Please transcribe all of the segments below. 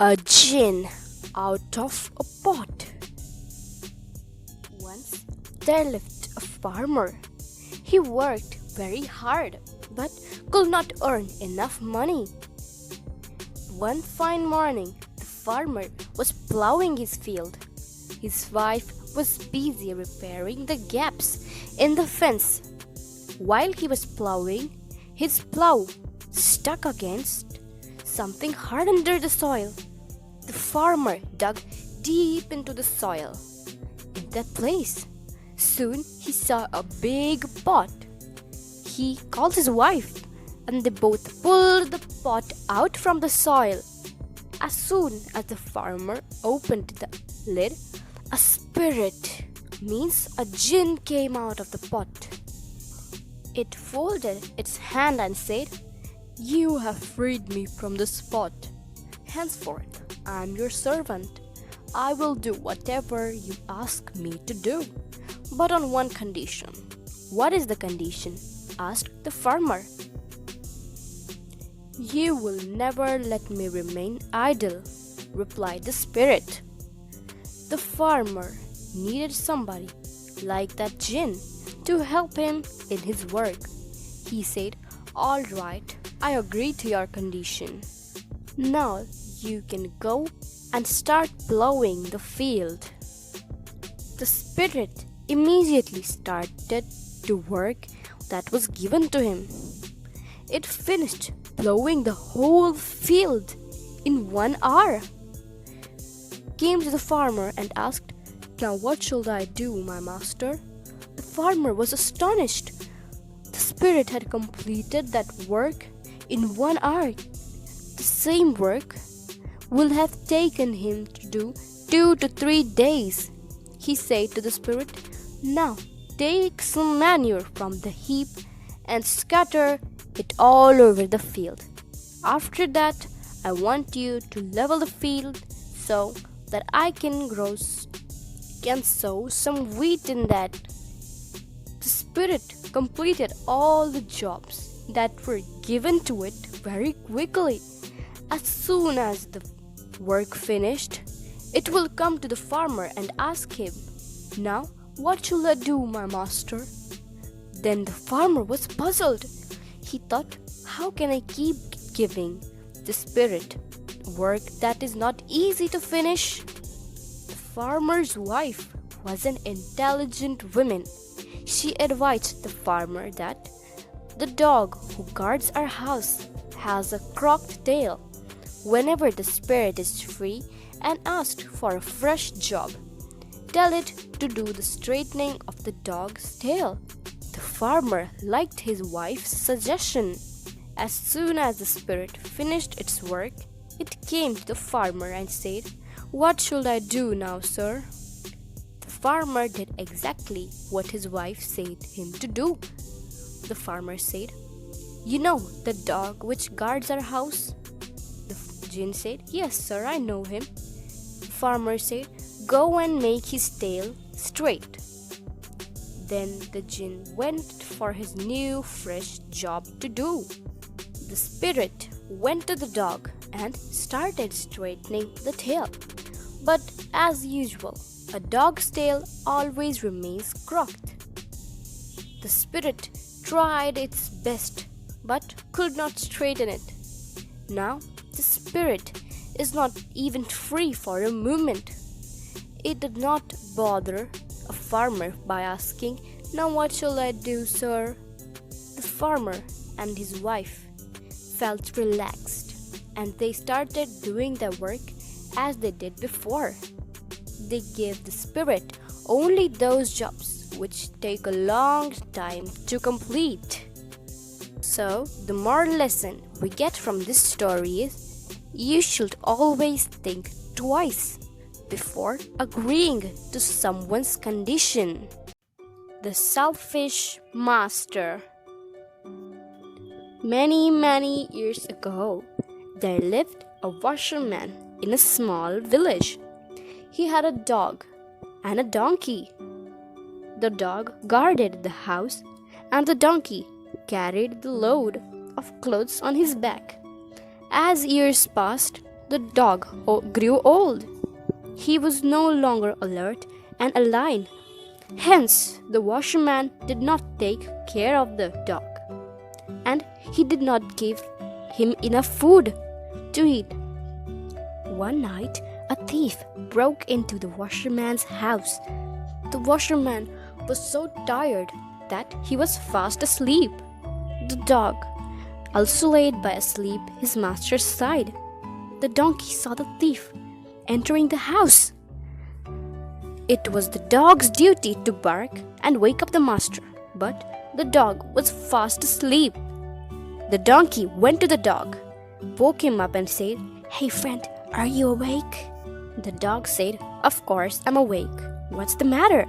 A gin out of a pot. Once there lived a farmer. He worked very hard but could not earn enough money. One fine morning, the farmer was plowing his field. His wife was busy repairing the gaps in the fence. While he was plowing, his plow stuck against something hard under the soil. The farmer dug deep into the soil. In that place, soon he saw a big pot. He called his wife, and they both pulled the pot out from the soil. As soon as the farmer opened the lid, a spirit, means a jinn, came out of the pot. It folded its hand and said, "You have freed me from this pot. Henceforth, I am your servant. I will do whatever you ask me to do, but on one condition." "What is the condition?" asked the farmer. "You will never let me remain idle," replied the spirit. The farmer needed somebody like that jinn to help him in his work. He said, "All right, I agree to your condition. Now you can go and start plowing the field." The spirit immediately started to work that was given to him. It finished plowing the whole field in 1 hour. Came to the farmer and asked, "Now what should I do, my master?" The farmer was astonished. The spirit had completed that work in 1 hour. The same work will have taken him to do 2 to 3 days. He said to the spirit, "Now take some manure from the heap and scatter it all over the field. After that, I want you to level the field so that I can sow some wheat in that." The spirit completed all the jobs that were given to it very quickly. As soon as the work finished, it will come to the farmer and ask him, "Now what shall I do, my master?" Then the farmer was puzzled. He thought, "How can I keep giving the spirit work that is not easy to finish?" The farmer's wife was an intelligent woman. She advised the farmer that the dog who guards our house has a crooked tail. Whenever the spirit is free and asked for a fresh job, tell it to do the straightening of the dog's tail. The farmer liked his wife's suggestion. As soon as the spirit finished its work, it came to the farmer and said, "What should I do now, sir?" The farmer did exactly what his wife said him to do. The farmer said, "You know the dog which guards our house?" The jinn said, "Yes, sir, I know him." The farmer said, "Go and make his tail straight." Then the jinn went for his new fresh job to do. The spirit went to the dog and started straightening the tail. But as usual, a dog's tail always remains crooked. The spirit tried its best but could not straighten it. Now the spirit is not even free for a moment. It did not bother a farmer by asking, "Now what shall I do, sir?" The farmer and his wife felt relaxed, and they started doing their work as they did before. They gave the spirit only those jobs which take a long time to complete. So, the moral lesson we get from this story is, you should always think twice before agreeing to someone's condition. The Selfish Master. Many years ago, there lived a washerman in a small village. He had a dog and a donkey. The dog guarded the house, and the donkey carried the load of clothes on his back. As years passed, the dog grew old. He was no longer alert and alive. Hence, the washerman did not take care of the dog, and he did not give him enough food to eat. One night, a thief broke into the washerman's house. The washerman was so tired that he was fast asleep. The dog also lay by asleep his master's side. The donkey saw the thief entering the house. It was the dog's duty to bark and wake up the master, but the dog was fast asleep. The donkey went to the dog, woke him up and said, "Hey friend, are you awake?" The dog said, "Of course I'm awake. What's the matter?"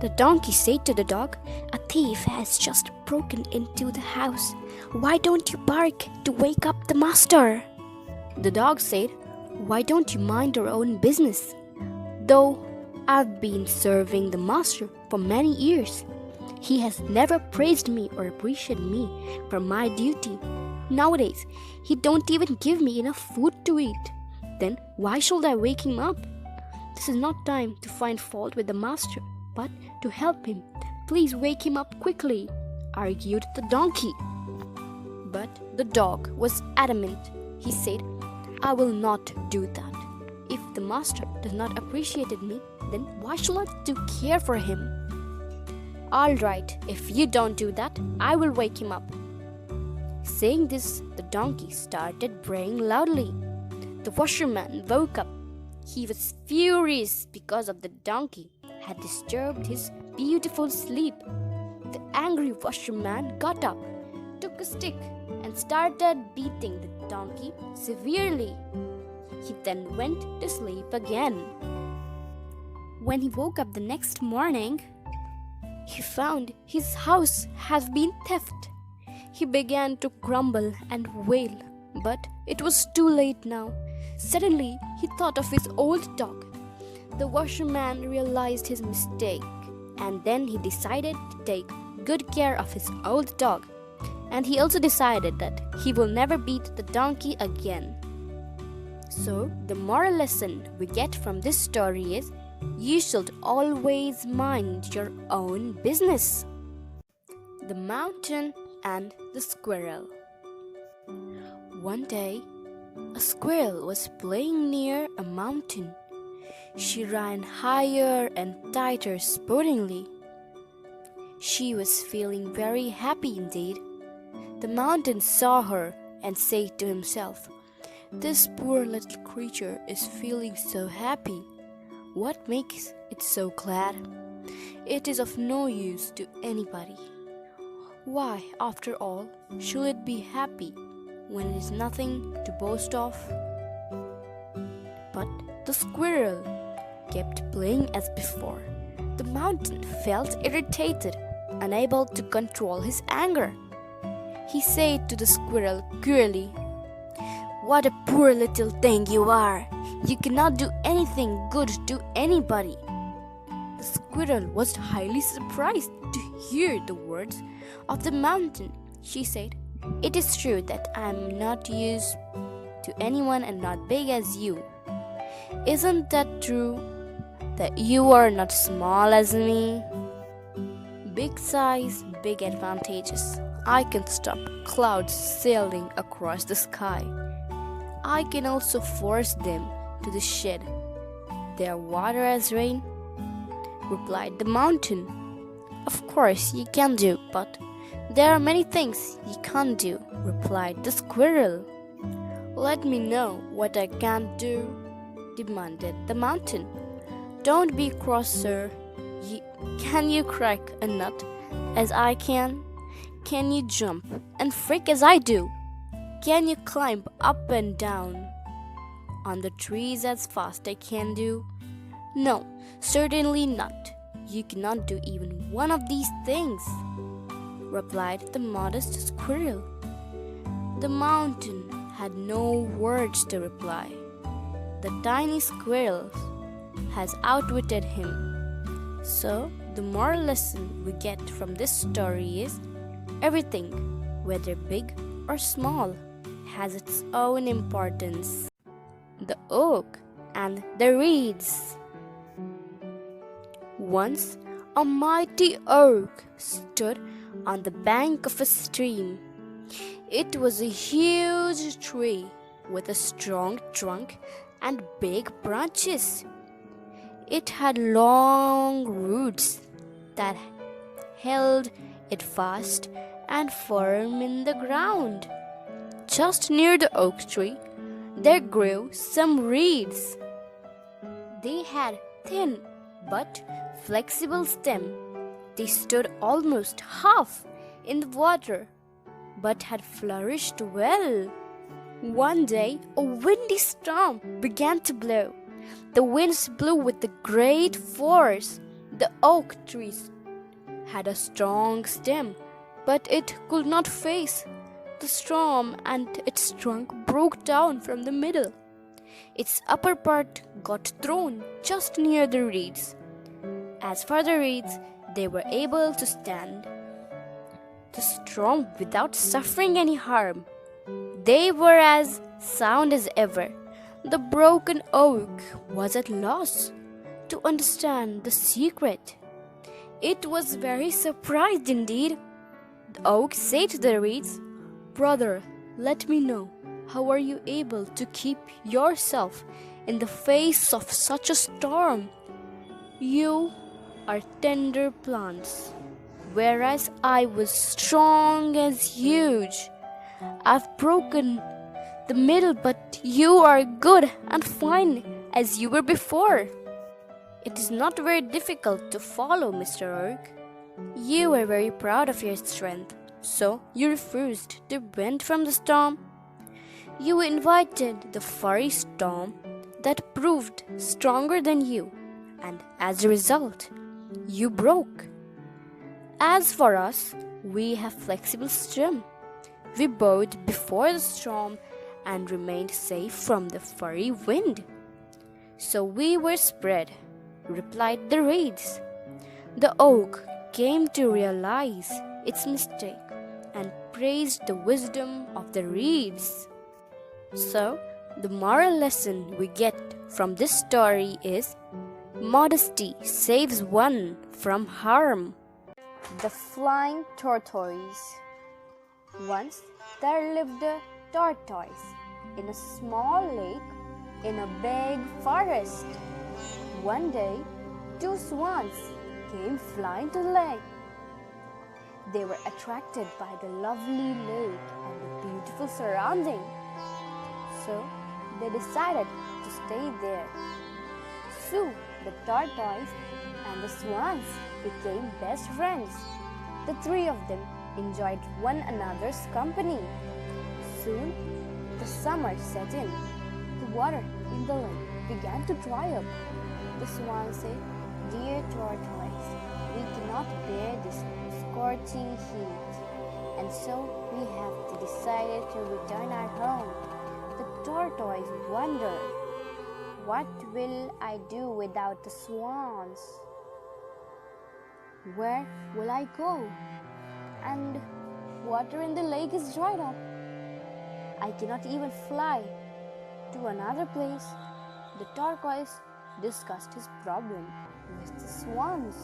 The donkey said to the dog, "A thief has just broken into the house. Why don't you bark to wake up the master?" The dog said, "Why don't you mind your own business? Though I've been serving the master for many years, he has never praised me or appreciated me for my duty. Nowadays, he don't even give me enough food to eat. Then why should I wake him up? This is not time to find fault with the master, but to help him. Please wake him up quickly," argued the donkey. But the dog was adamant. He said, "I will not do that. If the master does not appreciate me, then why should I do care for him? All right, if you don't do that, I will wake him up." Saying this, the donkey started braying loudly. The washerman woke up. He was furious because of the donkey had disturbed his beautiful sleep. The angry washerman got up, took a stick, and started beating the donkey severely. He then went to sleep again. When he woke up the next morning, he found his house had been theft. He began to grumble and wail, but it was too late now. Suddenly, he thought of his old dog. The washerman realized his mistake, and then he decided to take good care of his old dog. And he also decided that he will never beat the donkey again. So, the moral lesson we get from this story is, you should always mind your own business. The Mountain and the Squirrel. One day, a squirrel was playing near a mountain. She ran higher and tighter sportingly. She was feeling very happy indeed. The mountain saw her and said to himself, "This poor little creature is feeling so happy. What makes it so glad? It is of no use to anybody. Why, after all, should it be happy when it is nothing to boast of?" But the squirrel kept playing as before. The mountain felt irritated, unable to control his anger. He said to the squirrel cruelly, "What a poor little thing you are! You cannot do anything good to anybody." The squirrel was highly surprised to hear the words of the mountain. She said, "It is true that I am not used to anyone and not big as you. Isn't that true? That you are not small as me? Big size, big advantages. I can stop clouds sailing across the sky. I can also force them to the shed their water as rain," replied the mountain. "Of course you can do, but there are many things you can't do," replied the squirrel. "Let me know what I can't do," demanded the mountain. "Don't be cross, sir. Can you crack a nut as I can? Can you jump and freak as I do? Can you climb up and down on the trees as fast as I can do? No, certainly not. You cannot do even one of these things," replied the modest squirrel. The mountain had no words to reply. The tiny squirrel has outwitted him. So, the moral lesson we get from this story is, everything, whether big or small, has its own importance. the oak and the reeds. Once a mighty oak stood on the bank of a stream. It was a huge tree with a strong trunk and big branches. It had long roots that held it fast and firm in the ground. Just near the oak tree, there grew some reeds. They had thin but flexible stem. They stood almost half in the water, but had flourished well. One day, a windy storm began to blow. The winds blew with a great force. The oak trees had a strong stem, but it could not face the storm, and its trunk broke down from the middle. Its upper part got thrown just near the reeds. As for the reeds, they were able to stand the storm without suffering any harm. They were as sound as ever. The broken oak was at loss to understand the secret. It was very surprised indeed. The oak said to the reeds, "Brother, let me know, how are you able to keep yourself in the face of such a storm? You are tender plants, whereas I was strong and huge. I've broken the middle, but you are good and fine as you were before." "It is not very difficult to follow, Mr. Oak. You were very proud of your strength, so you refused to bend from the storm. You invited the fiery storm that proved stronger than you, and as a result, you broke. As for us, we have flexible stem. We bowed before the storm and remained safe from the fiery wind. So we were spread," replied the reeds. The oak came to realize its mistake and praised the wisdom of the reeds. So, the moral lesson we get from this story is modesty saves one from harm. The Flying Tortoise. Once there lived a tortoise in a small lake in a big forest. One day, two swans came flying to the lake. They were attracted by the lovely lake and the beautiful surrounding. So, they decided to stay there. So, the tortoise and the swans became best friends. The three of them enjoyed one another's company. Soon, the summer set in. The water in the lake began to dry up. The swan said, "Dear tortoise, we cannot bear this scorching heat, and so we have decided to return our home." The tortoise wondered, "What will I do without the swans? Where will I go? And water in the lake is dried up. I cannot even fly to another place." The tortoise discussed his problem with the swans.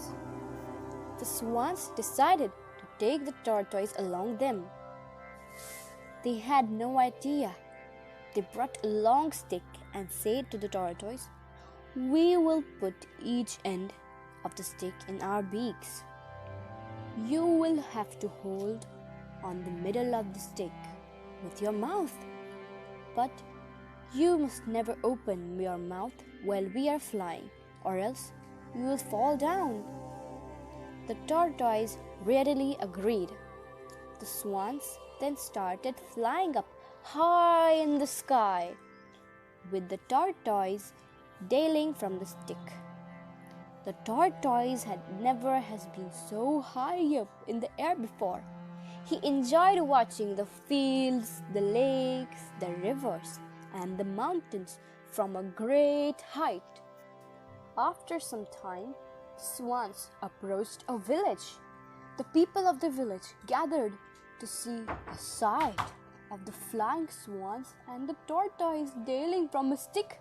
The swans decided to take the tortoise along them. They had no idea. They brought a long stick and said to the tortoise, "We will put each end of the stick in our beaks. You will have to hold on the middle of the stick with your mouth. But you must never open your mouth while we are flying, or else you will fall down." The tortoise readily agreed. The swans then started flying up high in the sky, with the tortoise dangling from the stick. The tortoise had never has been so high up in the air before. He enjoyed watching the fields, the lakes, the rivers, and the mountains from a great height. After some time, swans approached a village. The people of the village gathered to see the sight. of the flying swans and the tortoise dangling from a stick.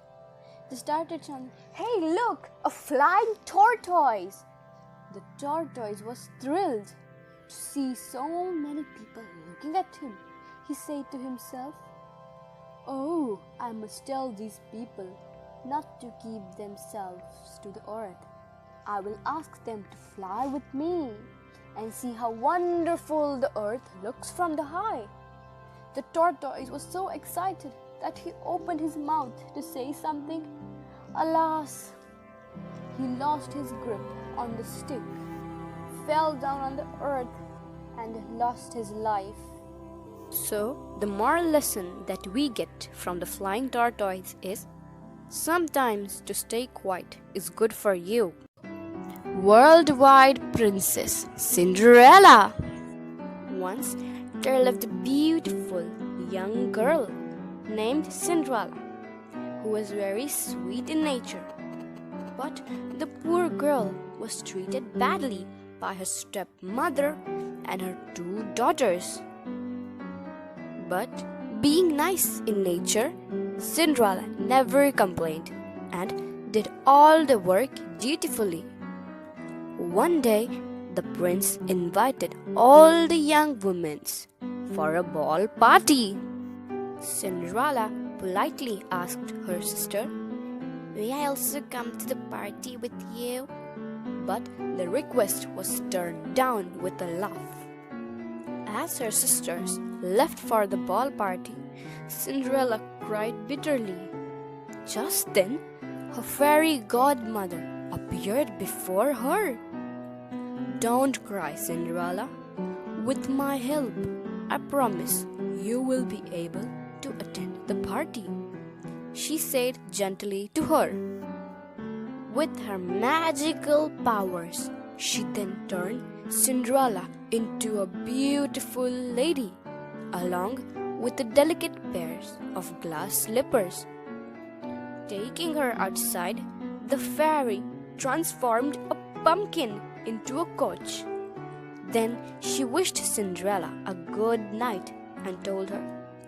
They started chanting, "Hey, look, a flying tortoise!" The tortoise was thrilled to see so many people looking at him. He said to himself, "Oh, I must tell these people not to keep themselves to the earth. I will ask them to fly with me and see how wonderful the earth looks from the high." The tortoise was so excited that he opened his mouth to say something. Alas, he lost his grip on the stick, fell down on the earth, and lost his life. So, the moral lesson that we get from the flying tortoise is, sometimes to stay quiet is good for you. Worldwide Princess Cinderella. Once there lived a beautiful young girl named Cinderella, who was very sweet in nature. But the poor girl was treated badly by her stepmother and her 2 daughters. But being nice in nature, Cinderella never complained and did all the work dutifully. One day, the prince invited all the young women for a ball party. Cinderella politely asked her sister, "May I also come to the party with you?" But the request was turned down with a laugh. As her sisters left for the ball party, Cinderella cried bitterly. Just then, her fairy godmother appeared before her. "Don't cry, Cinderella. With my help, I promise you will be able to attend the party," she said gently to her. With her magical powers, she then turned Cinderella into a beautiful lady, along with the delicate pairs of glass slippers. Taking her outside, the fairy transformed a pumpkin into a coach. Then she wished Cinderella a good night and told her,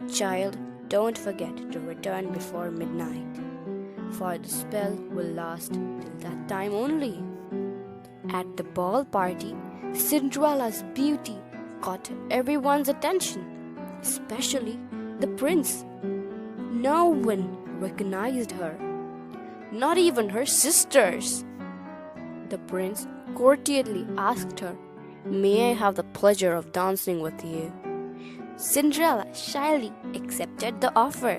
"Child, don't forget to return before midnight, for the spell will last till that time only." At the ball party, Cinderella's beauty caught everyone's attention, especially the prince. No one recognized her, not even her sisters. The prince courteously asked her, "May I have the pleasure of dancing with you?" Cinderella shyly accepted the offer.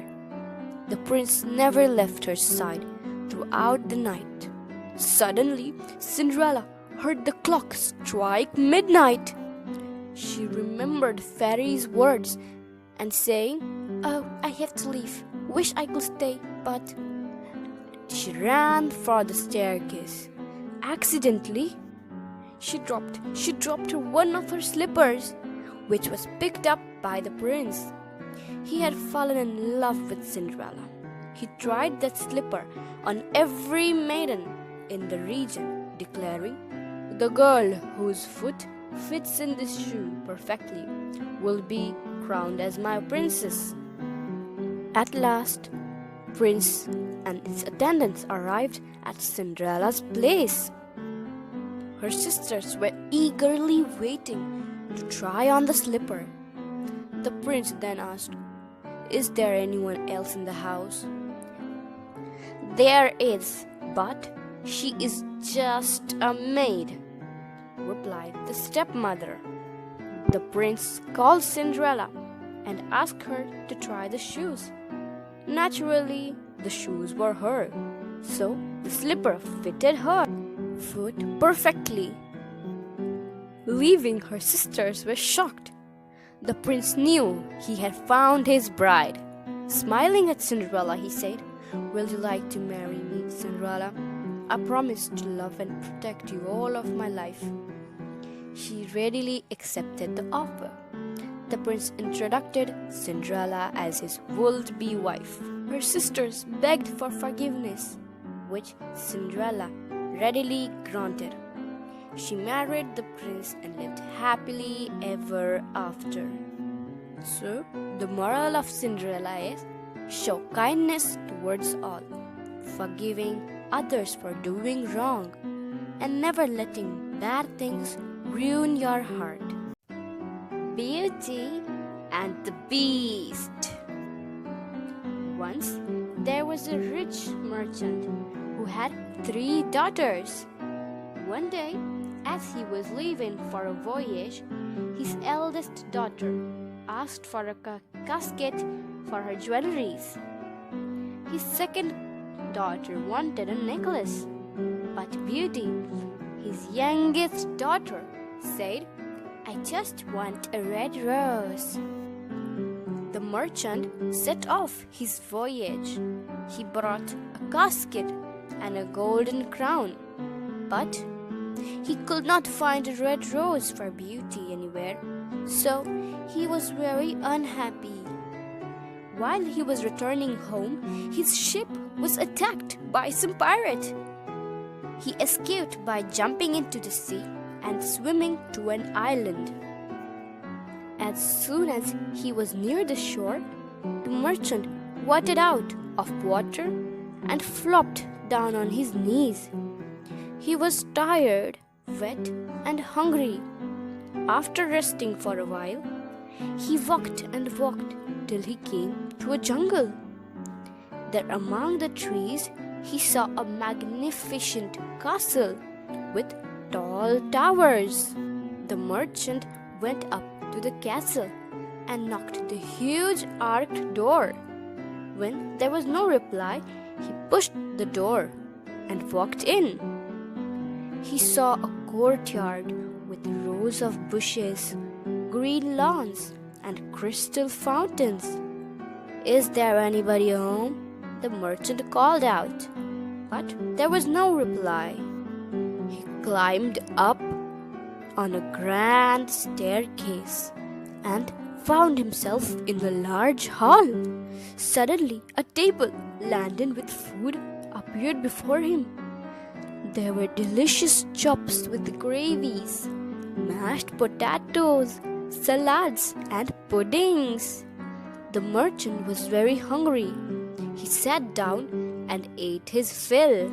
The prince never left her side throughout the night. Suddenly, Cinderella heard the clock strike midnight. She remembered Fairy's words and saying, "Oh, I have to leave. Wish I could stay, but..." She ran for the staircase. Accidentally, she dropped one of her slippers, which was picked up by the prince. He had fallen in love with Cinderella. He tried that slipper on every maiden in the region, declaring, "The girl whose foot fits in this shoe perfectly will be crowned as my princess." At last, Prince and his attendants arrived at Cinderella's place. Her sisters were eagerly waiting to try on the slipper. The prince then asked, "Is there anyone else in the house?" "There is, but she is just a maid," replied the stepmother. The prince called Cinderella and asked her to try the shoes. Naturally, the shoes were her, so the slipper fitted her foot perfectly. Leaving her sisters were shocked. The prince knew he had found his bride. Smiling at Cinderella, he said, "Will you like to marry me, Cinderella? I promise to love and protect you all of my life." She readily accepted the offer. The prince introduced Cinderella as his would-be wife. Her sisters begged for forgiveness, which Cinderella readily granted. She married the prince and lived happily ever after. So, the moral of Cinderella is show kindness towards all, forgiving others for doing wrong, and never letting bad things ruin your heart. Beauty and the Beast. Once there was a rich merchant who had 3 daughters. One day, as he was leaving for a voyage, his eldest daughter asked for a casket for her jewelries. His second daughter wanted a necklace, but Beauty, his youngest daughter, said, "I just want a red rose." The merchant set off his voyage. He brought a casket and a golden crown, but he could not find a red rose for Beauty anywhere, so he was very unhappy. While he was returning home, his ship was attacked by some pirate. He escaped by jumping into the sea and swimming to an island. As soon as he was near the shore, the merchant waded out of water and flopped down on his knees. He was tired, wet, and hungry. After resting for a while, he walked and walked till he came to a jungle. There among the trees, he saw a magnificent castle with tall towers. The merchant went up to the castle and knocked the huge arched door. When there was no reply, he pushed the door and walked in. He saw a courtyard with rows of bushes, green lawns, and crystal fountains. "Is there anybody home?" the merchant called out, but there was no reply. He climbed up on a grand staircase and found himself in a large hall. Suddenly, a table laden with food appeared before him. There were delicious chops with gravies, mashed potatoes, salads, and puddings. The merchant was very hungry. He sat down and ate his fill.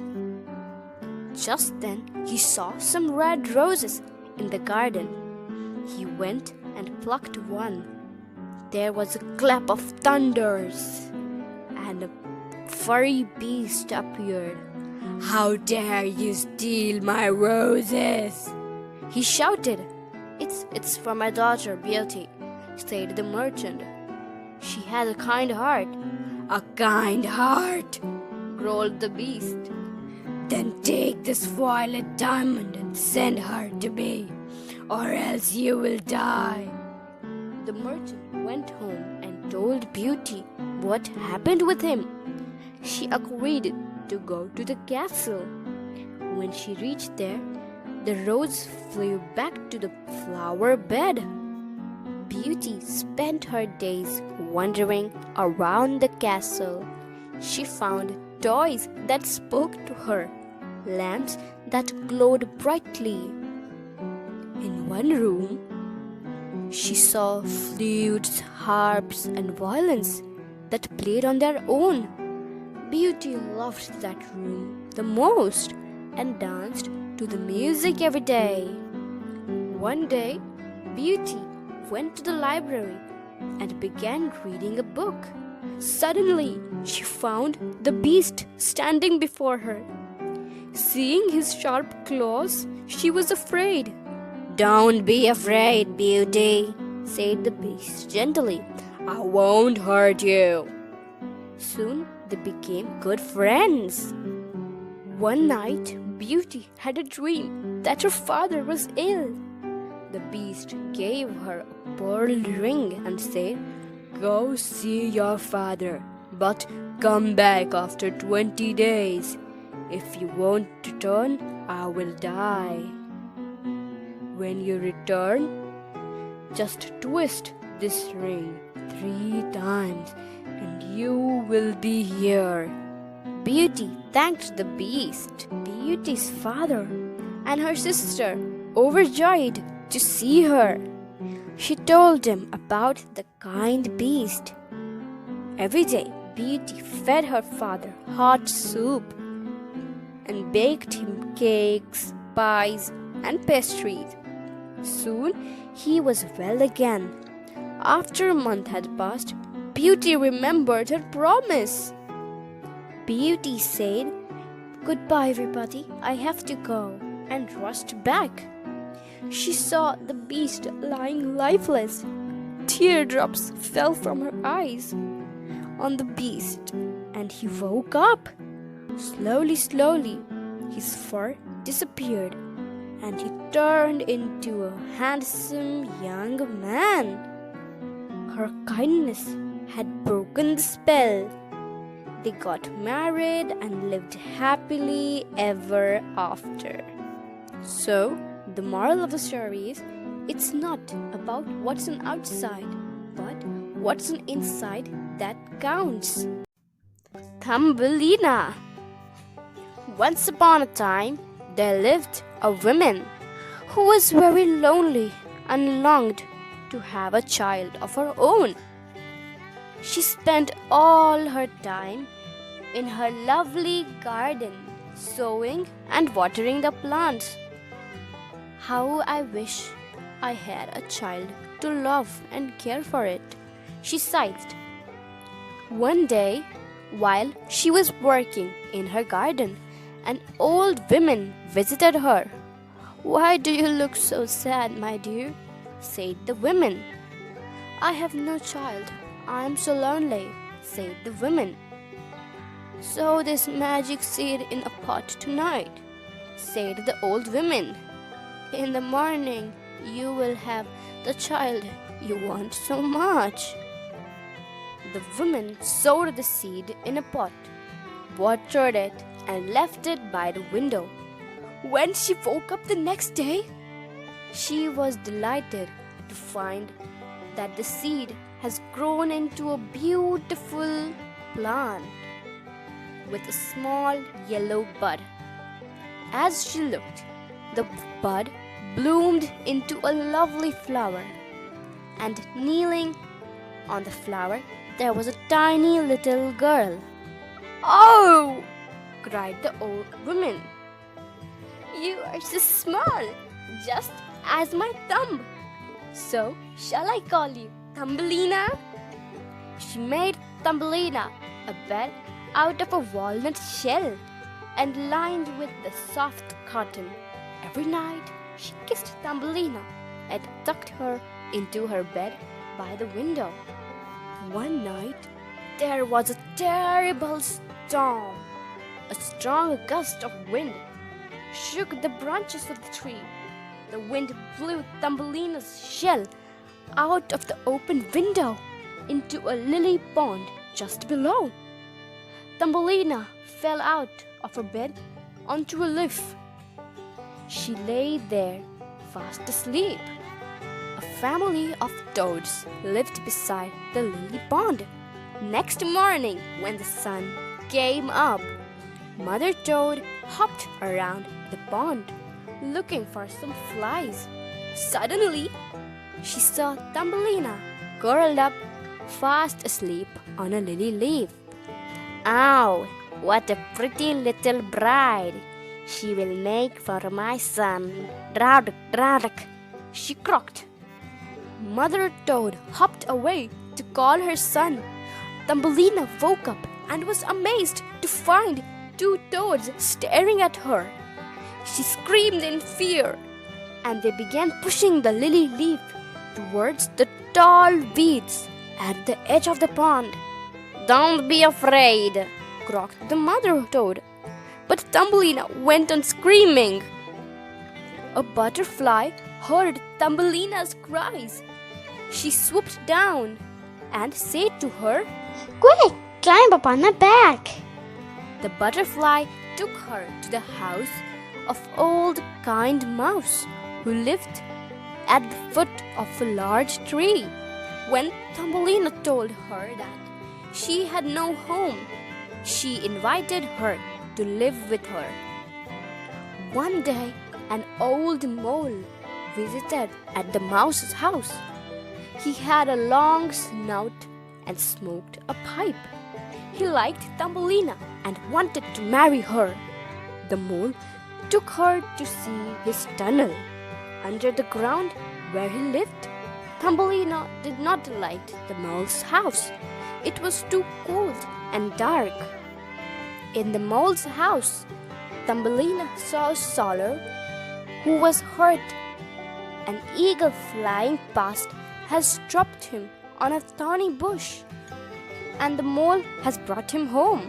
Just then, he saw some red roses in the garden. He went and plucked one. There was a clap of thunders, and a furry beast appeared. "How dare you steal my roses?" he shouted. It's for my daughter, Beauty," said the merchant. "She has a kind heart." "A kind heart?" growled the beast. "Then take this violet diamond and send her to me, or else you will die." The merchant went home and told Beauty what happened with him. She agreed to go to the castle. When she reached there, the rose flew back to the flower bed. Beauty spent her days wandering around the castle. She found toys that spoke to her, lamps that glowed brightly. In one room, she saw flutes, harps, and violins that played on their own. Beauty loved that room the most and danced to the music every day. One day, Beauty went to the library and began reading a book. Suddenly, she found the beast standing before her. Seeing his sharp claws, she was afraid. "Don't be afraid, Beauty," said the beast gently. "I won't hurt you." Soon they became good friends. One night, Beauty had a dream that her father was ill. The beast gave her a pearl ring and said, "Go see your father, but come back after 20 days. If you won't return, I will die. When you return, just twist this ring 3 times and you will be here." Beauty thanked the beast. Beauty's father and her sister, overjoyed to see her, She told him about the kind beast. Every day, Beauty fed her father hot soup and baked him cakes, pies, and pastries. Soon he was well again. After a month had passed, Beauty remembered her promise. Beauty said, "Goodbye, everybody. I have to go," and rushed back. She saw the beast lying lifeless. Teardrops fell from her eyes on the beast, and he woke up. Slowly, his fur disappeared, and he turned into a handsome young man. Her kindness had broken the spell. They got married and lived happily ever after. So, the moral of the story is, it's not about what's on outside, but what's on inside that counts. Thumbelina. Once upon a time, there lived a woman who was very lonely and longed to have a child of her own. She spent all her time in her lovely garden, sowing and watering the plants. "How I wish I had a child to love and care for it," she sighed. One day, while she was working in her garden, an old woman visited her. "Why do you look so sad, my dear?" said the woman. "I have no child. I am so lonely," said the woman. "Sow this magic seed in a pot tonight," said the old woman. "In the morning, you will have the child you want so much." The woman sowed the seed in a pot, watered it, and left it by the window. When she woke up the next day, she was delighted to find that the seed has grown into a beautiful plant with a small yellow bud. As she looked, the bud bloomed into a lovely flower, and kneeling on the flower, there was a tiny little girl. "Oh!" cried the old woman. "You are so small, just as my thumb. So, shall I call you Thumbelina?" She made Thumbelina a bed out of a walnut shell and lined with the soft cotton. Every night, she kissed Thumbelina and tucked her into her bed by the window. One night, there was a terrible storm. A strong gust of wind shook the branches of the tree. The wind blew Thumbelina's shell out of the open window into a lily pond just below. Thumbelina fell out of her bed onto a leaf. She lay there fast asleep. A family of toads lived beside the lily pond. Next morning, when the sun came up, Mother Toad hopped around the pond looking for some flies. Suddenly, she saw Thumbelina curled up fast asleep on a lily leaf. "Oh, what a pretty little bride she will make for my son. Draduk, draduk," she croaked. Mother Toad hopped away to call her son. Thumbelina woke up and was amazed to find two toads staring at her. She screamed in fear, and they began pushing the lily leaf towards the tall weeds at the edge of the pond. "Don't be afraid," croaked the mother toad. But Thumbelina went on screaming. A butterfly heard Thumbelina's cries. She swooped down and said to her, "Quick, climb up on my back." The butterfly took her to the house of old kind mouse who lived at the foot of a large tree. When Thumbelina told her that she had no home, she invited her to live with her. One day, an old mole visited at the mouse's house. He had a long snout and smoked a pipe. He liked Thumbelina and wanted to marry her. The mole took her to see his tunnel under the ground where he lived. Thumbelina did not like the mole's house. It was too cold and dark. In the mole's house, Thumbelina saw a sailor who was hurt. An eagle flying past has dropped him on a thorny bush, and the mole has brought him home.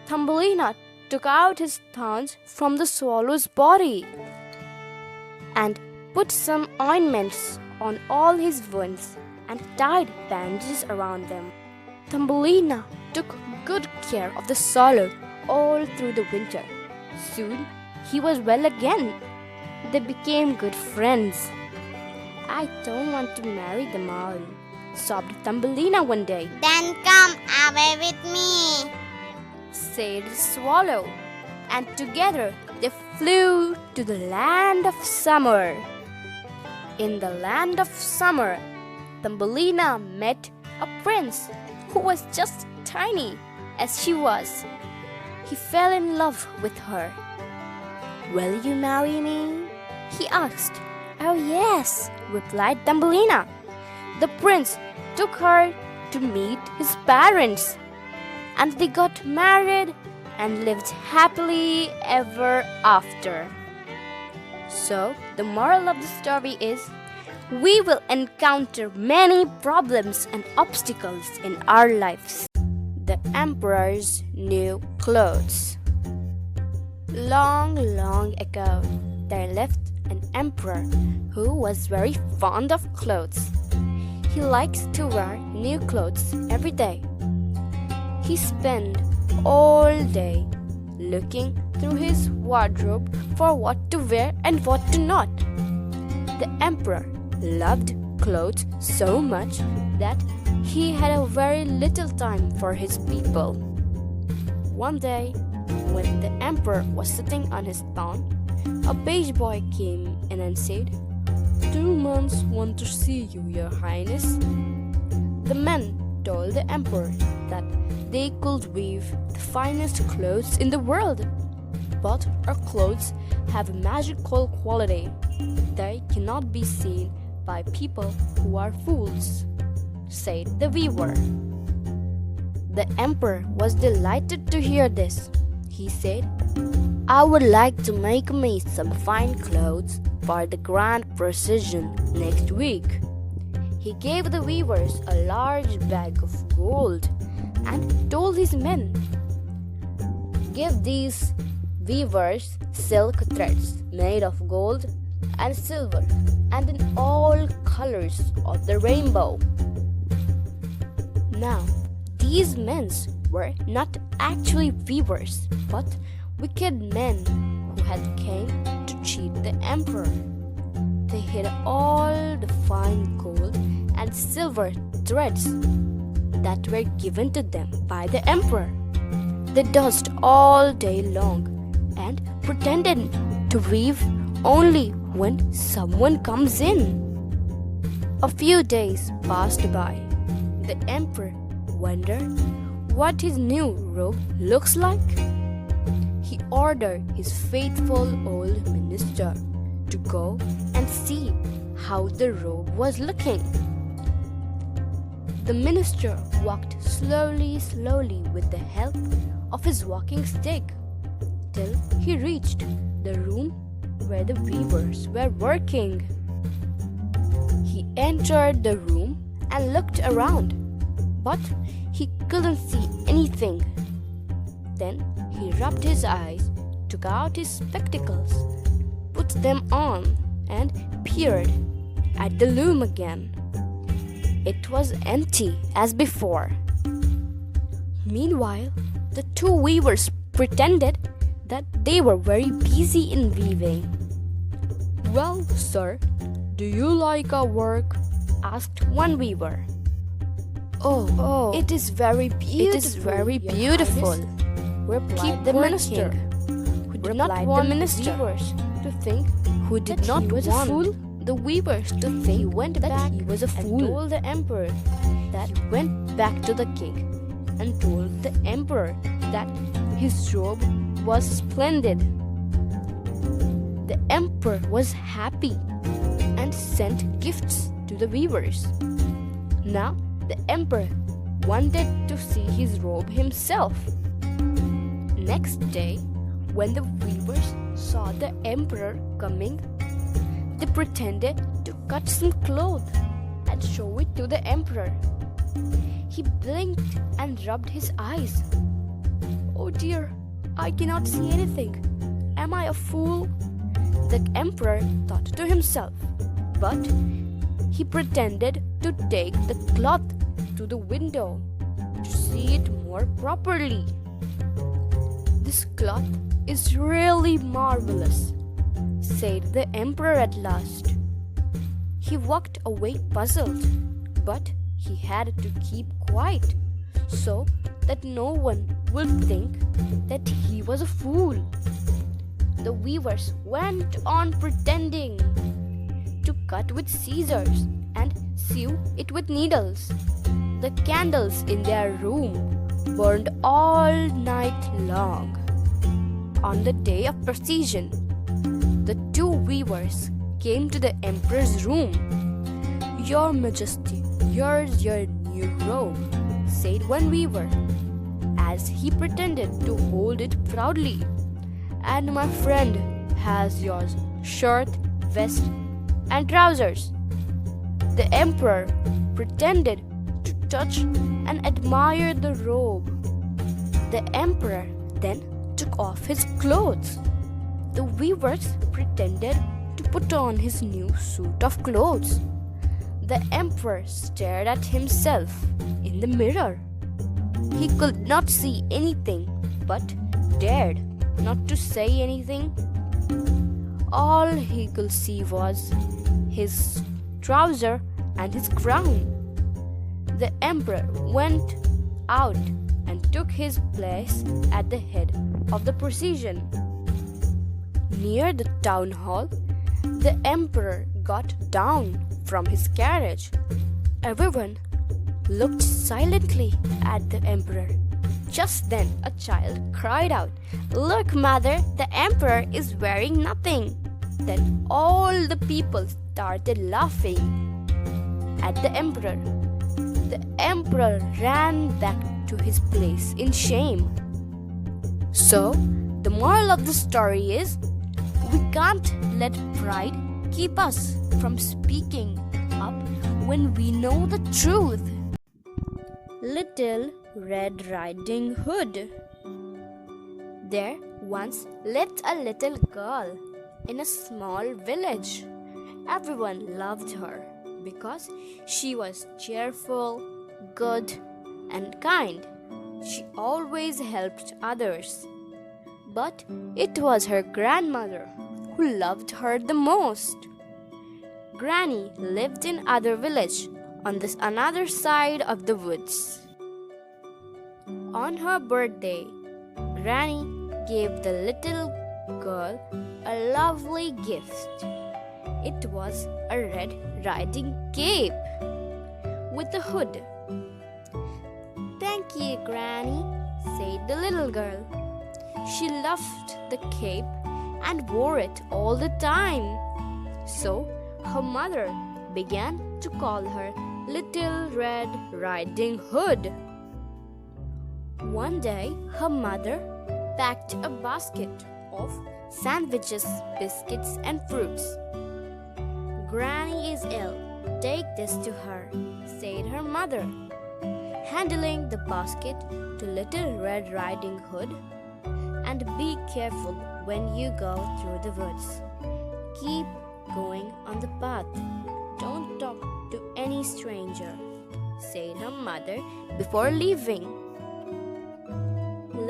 Thumbelina took out his thorns from the swallow's body and put some ointments on all his wounds and tied bandages around them. Thumbelina took good care of the swallow all through the winter. Soon he was well again. They became good friends. "I don't want to marry the mole," sobbed Thumbelina one day. Then come away with me, said the swallow, and together they flew to the land of summer. In the land of summer, Thumbelina met a prince who was just tiny as she was. He fell in love with her. "Will you marry me?" he asked. "Oh yes," replied Thumbelina. The prince took her to meet his parents, and they got married and lived happily ever after. So, the moral of the story is, we will encounter many problems and obstacles in our lives. The Emperor's New Clothes. Long, long ago, there lived an emperor who was very fond of clothes. He liked to wear new clothes every day. He spent all day looking through his wardrobe for what to wear and what to not. The emperor loved clothes so much that he had a very little time for his people. One day, when the emperor was sitting on his throne, a page boy came in and said, "Two men want to see you, your highness." The men told the emperor that they could weave the finest clothes in the world. But our clothes have a magical quality. They cannot be seen by people who are fools, said the weaver. The emperor was delighted to hear this. He said, "I would like to make me some fine clothes for the grand procession next week." He gave the weavers a large bag of gold and told his men, "Give these weavers silk threads made of gold and silver and in all colors of the rainbow." Now, these men were not actually weavers, but wicked men who had came to cheat the emperor. They hid all the fine gold and silver threads that were given to them by the emperor. They dozed all day long and pretended to weave only when someone comes in. A few days passed by. The emperor wondered what his new robe looks like. He ordered his faithful old minister to go and see how the robe was looking. The minister walked slowly with the help of his walking stick till he reached the room where the weavers were working. He entered the room and looked around, but he couldn't see anything. Then he rubbed his eyes, took out his spectacles, put them on, and peered at the loom again. It was empty as before. Meanwhile, the two weavers pretended that they were very busy in weaving. "Well, sir, do you like our work?" asked one weaver. Oh, it is very beautiful, replied the minister, who did not want the weavers to think who did not want The weavers to think he went back he was a fool and told the emperor that he went back to the king and told the emperor that his robe was splendid. The emperor was happy and sent gifts to the weavers. Now the emperor wanted to see his robe himself. Next day, when the weavers saw the emperor coming, they pretended to cut some cloth and show it to the emperor. He blinked and rubbed his eyes. "Oh dear, I cannot see anything. Am I a fool?" The emperor thought to himself, but he pretended to take the cloth to the window to see it more properly. "This cloth is really marvelous," said the emperor at last. He walked away puzzled, but he had to keep quiet so that no one would think that he was a fool. The weavers went on pretending to cut with scissors and sew it with needles. The candles in their room burned all night long. On the day of procession, the two weavers came to the emperor's room. "Your Majesty, here's your new robe," said one weaver, as he pretended to hold it proudly. "And my friend has your shirt, vest, and trousers." The emperor pretended to touch and admire the robe. The emperor then took off his clothes. The weavers pretended to put on his new suit of clothes. The emperor stared at himself in the mirror. He could not see anything, but dared not to say anything. All he could see was his trouser and his crown. The emperor went out and took his place at the head of the procession. Near the town hall, the emperor got down from his carriage. Everyone looked silently at the emperor. Just then, a child cried out, "Look, mother, the emperor is wearing nothing." Then all the people started laughing at the emperor. The emperor ran back to his place in shame. So, the moral of the story is, we can't let pride keep us from speaking up when we know the truth. Little Red Riding Hood. There once lived a little girl in a small village. Everyone loved her because she was cheerful, good, and kind. She always helped others. But it was her grandmother who loved her the most. Granny lived in another village on this another side of the woods. On her birthday, Granny gave the little girl a lovely gift. It was a red riding cape with a hood. "Thank you, Granny," said the little girl. She loved the cape and wore it all the time. So her mother began to call her Little Red Riding Hood. One day, her mother packed a basket of sandwiches, biscuits, and fruits. "Granny is ill. Take this to her," said her mother, handling the basket to Little Red Riding Hood. "And be careful when you go through the woods. Keep going on the path. Don't talk to any stranger," said her mother before leaving.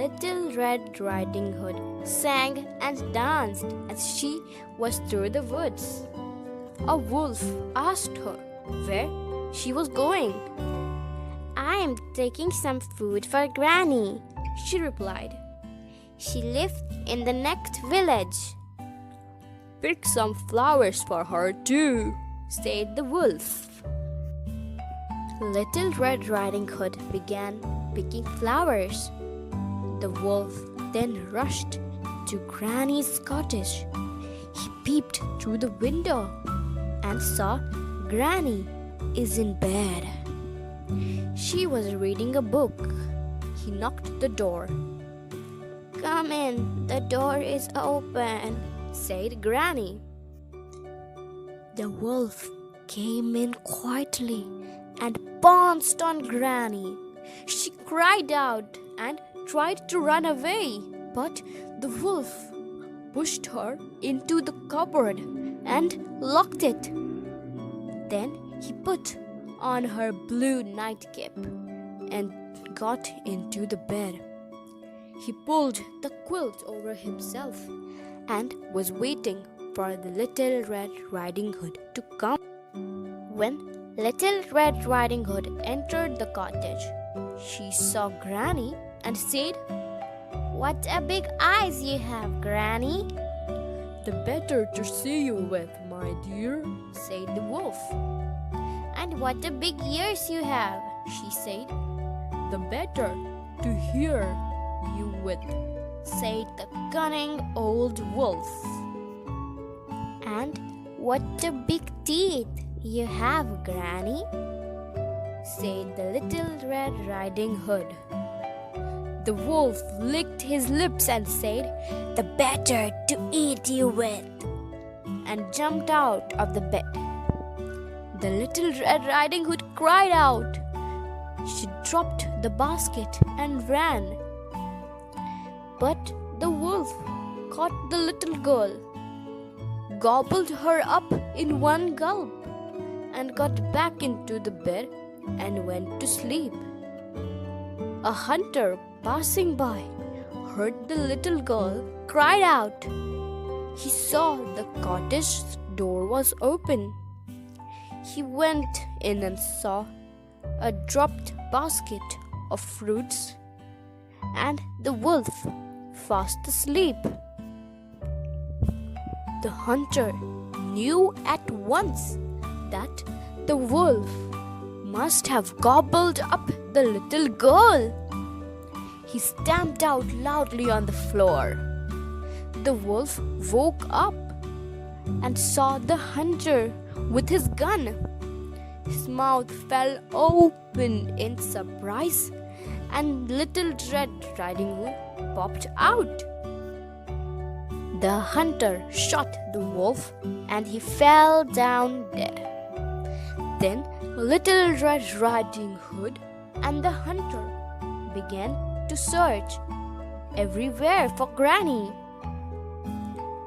Little Red Riding Hood sang and danced as she was through the woods. A wolf asked her where she was going. "I am taking some food for Granny," she replied. "She lives in the next village." pick some flowers for her too," said the wolf. Little Red Riding Hood began picking flowers. The wolf then rushed to Granny's cottage. He peeped through the window and saw Granny is in bed. She was reading a book. He knocked the door. "Come in, the door is open," said Granny. The wolf came in quietly and pounced on Granny. She cried out and tried to run away, but the wolf pushed her into the cupboard and locked it. Then he put on her blue nightcap and got into the bed. He pulled the quilt over himself and was waiting for the Little Red Riding Hood to come. When Little Red Riding Hood entered the cottage, she saw Granny and said, "What a big eyes you have, Granny." "The better to see you with, my dear," said the wolf. "And what a big ears you have," she said. "The better to hear you with," said the cunning old wolf. "And what a big teeth you have, Granny," said the Little Red Riding Hood. The wolf licked his lips and said, "The better to eat you with," and jumped out of the bed. The Little Red Riding Hood cried out. She dropped the basket and ran. But the wolf caught the little girl, gobbled her up in one gulp, and got back into the bed and went to sleep. A hunter passing by heard the little girl cried out. He saw the cottage door was open. He went in and saw a dropped basket of fruits and the wolf fast asleep. The hunter knew at once that the wolf must have gobbled up the little girl. He stamped out loudly on the floor. The wolf woke up and saw the hunter with his gun. His mouth fell open in surprise, and Little Red Riding Hood popped out. The hunter shot the wolf, and he fell down dead. Then Little Red Riding Hood and the hunter began to search everywhere for Granny.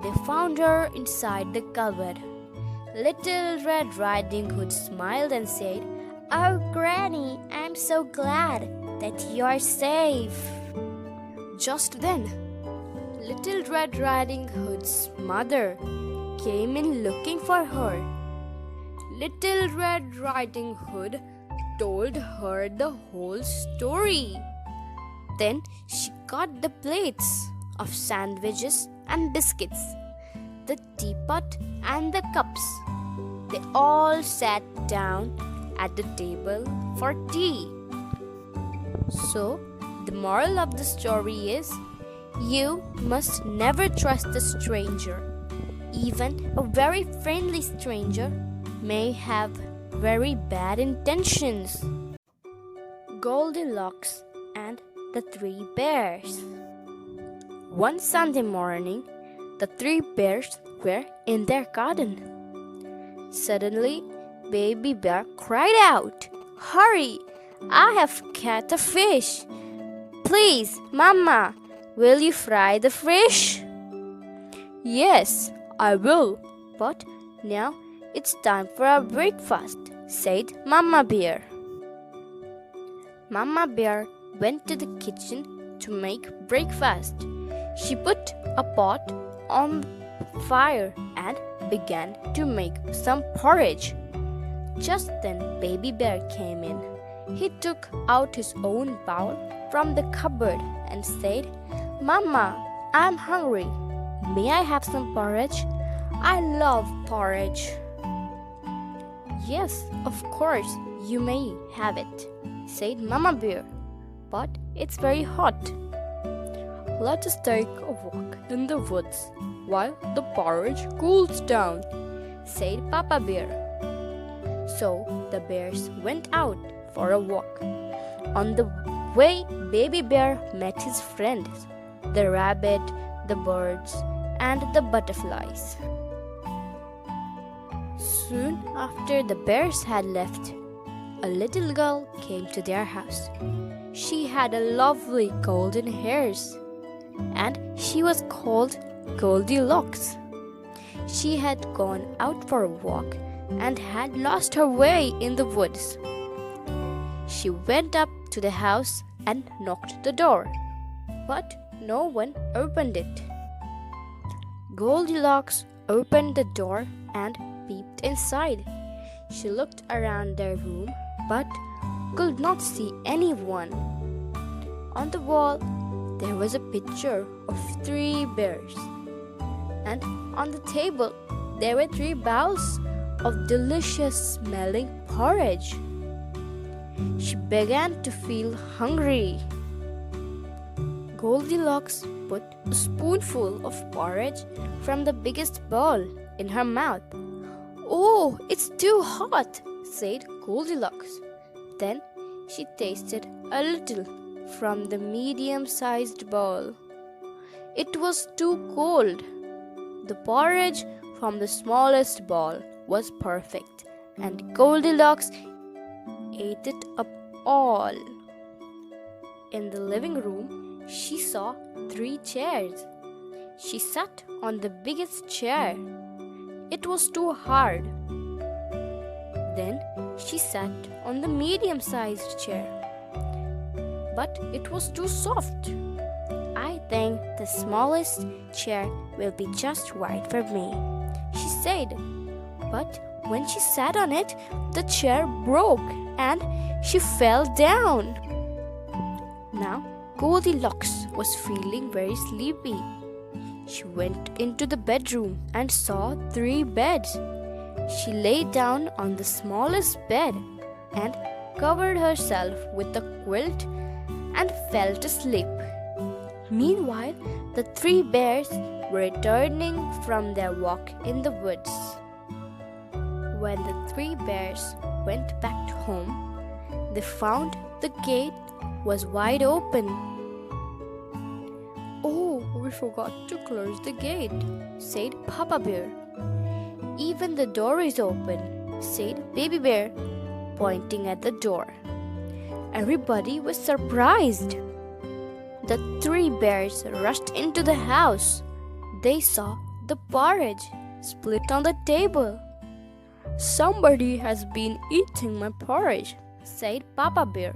They found her inside the cupboard. Little Red Riding Hood smiled and said, "Oh, Granny, I'm so glad that you're safe." Just then, Little Red Riding Hood's mother came in looking for her. Little Red Riding Hood told her the whole story. Then she got the plates of sandwiches and biscuits, the teapot and the cups. They all sat down at the table for tea. So, the moral of the story is, you must never trust a stranger. Even a very friendly stranger may have very bad intentions. Goldilocks and the Three Bears. One Sunday morning, the three bears were in their garden. Suddenly, Baby Bear cried out, "Hurry! I have caught a fish! Please, Mama, will you fry the fish?" "Yes, I will, but now it's time for our breakfast," said Mama Bear. Mama Bear went to the kitchen to make breakfast. She put a pot on the fire and began to make some porridge. Just then Baby Bear came in. He took out his own bowl from the cupboard and said, "Mama, I'm hungry. May I have some porridge? I love porridge. Yes, of course, you may have it, said Mama Bear. But it's very hot. Let us take a walk in the woods while the porridge cools down, said Papa Bear. So the bears went out for a walk. On the way, Baby Bear met his friends, the rabbit, the birds, and the butterflies. Soon after the bears had left, a little girl came to their house. She had a lovely golden hairs, and she was called Goldilocks. She had gone out for a walk and had lost her way in the woods. She went up to the house and knocked the door, but no one opened it. Goldilocks opened the door and peeped inside. She looked around their room but could not see anyone. On the wall there was a picture of 3 bears, and on the table there were 3 bowls of delicious smelling porridge. She began to feel hungry. Goldilocks put a spoonful of porridge from the biggest bowl in her mouth. "Oh, it's too hot," said Goldilocks. Then she tasted a little from the medium-sized bowl. It was too cold. The porridge from the smallest bowl was perfect, and Goldilocks ate it up all. In the living room, she saw 3 chairs. She sat on the biggest chair. It was too hard. Then she sat on the medium-sized chair, but it was too soft. "I think the smallest chair will be just right for me," she said. But when she sat on it, the chair broke and she fell down. Now Goldilocks was feeling very sleepy. She went into the bedroom and saw 3 beds. She lay down on the smallest bed and covered herself with a quilt and fell to sleep. Meanwhile, the 3 bears were returning from their walk in the woods. When the 3 bears went back home, they found the gate was wide open. "Oh, we forgot to close the gate," said Papa Bear. "Even the door is open," said Baby Bear, pointing at the door. Everybody was surprised. The 3 bears rushed into the house. They saw the porridge split on the table. "Somebody has been eating my porridge," said Papa Bear.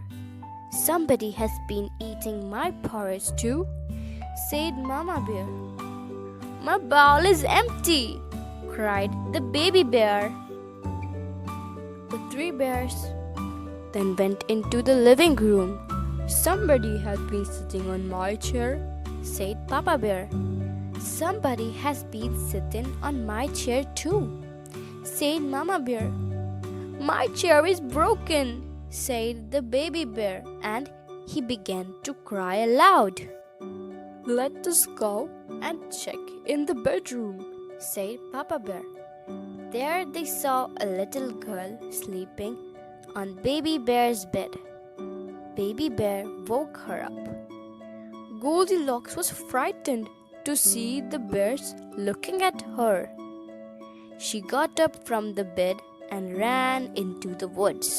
"Somebody has been eating my porridge too," said Mama Bear. "My bowl is empty," cried the baby bear. The 3 bears then went into the living room. "Somebody has been sitting on my chair," said Papa Bear. "Somebody has been sitting on my chair too," said Mama Bear. "My chair is broken," said the baby bear, and he began to cry aloud. "Let us go and check in the bedroom," said Papa Bear. There they saw a little girl sleeping on Baby Bear's bed. Baby Bear woke her up. Goldilocks was frightened to see the bears looking at her. She got up from the bed and ran into the woods.